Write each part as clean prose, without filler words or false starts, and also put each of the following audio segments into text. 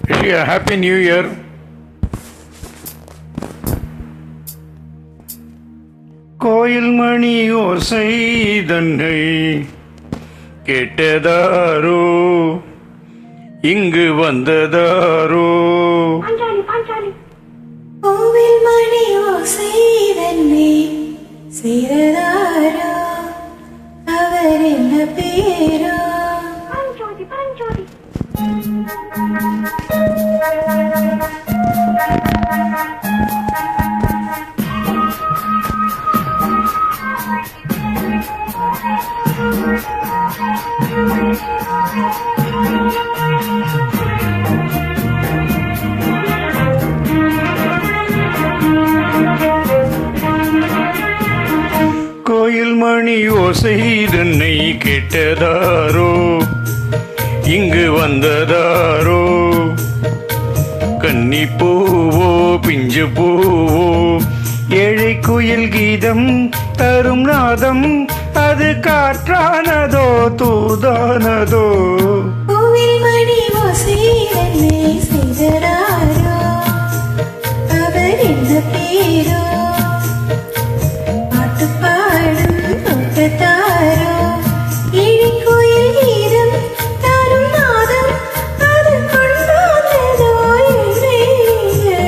Wish you a happy new year. கோயில் மணி ஓசை தன்னை கேட்டதாரோ, இங்கு வந்ததாரோ. கோவில் மணி ஓசை தன்னை செய்ததாரோ, அவர் என்ன பேரோ? கோயில் மணி ஓசை தன்னை கேட்டதாரோ, இங்கு வந்ததாரோ. கன்னி பூவோ பிஞ்சு பூவோ, ஏழை குயில் கீதம் தரும் நாதம், அது காற்றானதோ தூதானதோ. கோவில் மணி ஓசை தன்னை செய்ததாரோ, அவர் என்ன பேரோ? பாட்டு பாடும் தோட்டத்தாரோ, ஏழை குயில் கீதம் தரும் நாதம், அது கொண்டாடுதோ என்னையே.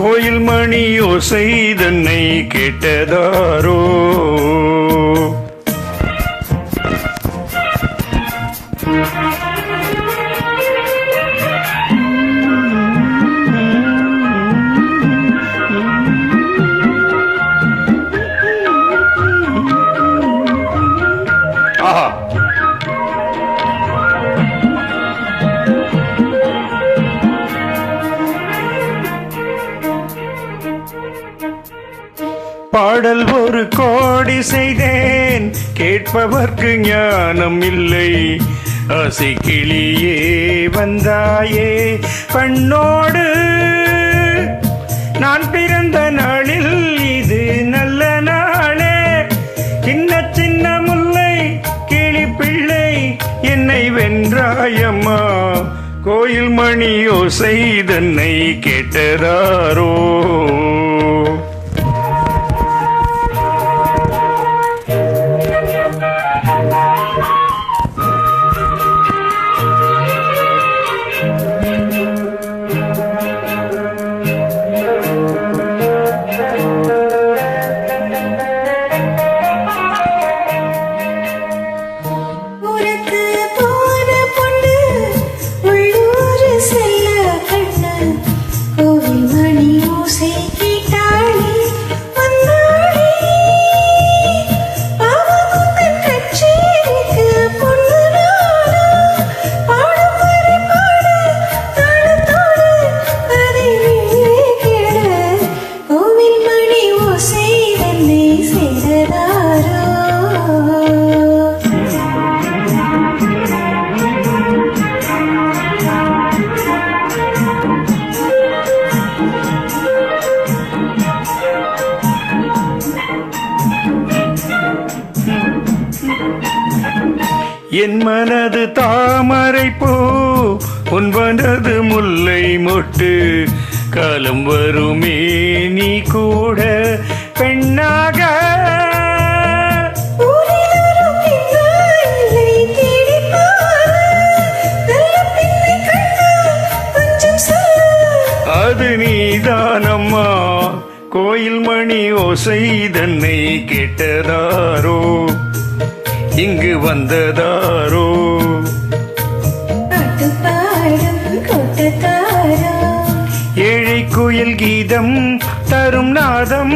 கோயில் மணி ஓசை தன்னை கேட்டதாரோ. ஆஹா, பாடல் ஒரு கோடி செய்தேன், கேட்பவர்க்கு ஞானம் இல்லை. ஆசை கிளியே வந்தாயே பண்ணோடு, நான் பிறந்த நாளில் இது நல்ல நாளே. சின்ன சின்ன முல்லை கிளி பிள்ளை என்னை வென்றாயம்மா, கோயில் மணி ஓசை தன்னை கேட்டதாரோ. ஊருக்கு போன பொண்ணு, உள்ளூர் செல்ல கண்ணு, கோவில் மணி ஓசை கேட்டாளே வந்தாளே. பாவமுத்தன் கச்சேரிக்கு பொண்ணு நானா, பாடும் வரை பாடு தாளத்தோடு, அதை நீயே கேளு. கோவில் மணி ஓசை தன்னை செய்ததாரோ. என் மனது தாமரை பூ, உன் மனது முல்லை மொட்டு. காலம் வருமே நீ கூட பெண்ணாக, ஊரிலொரு பிள்ளையை தேடிப் பாரு, நல்ல பிள்ளை கண்டால் கொஞ்சம் சொல்லு. அது நீதானம்மா, கோயில் மணி ஓசை தன்னை கேட்டதாரோ, இங்கு வந்ததாரோ. பாட்டு பாடும் கோட்டத்தாரோ, ஏழை குயில் கீதம் தரும் நாதம்,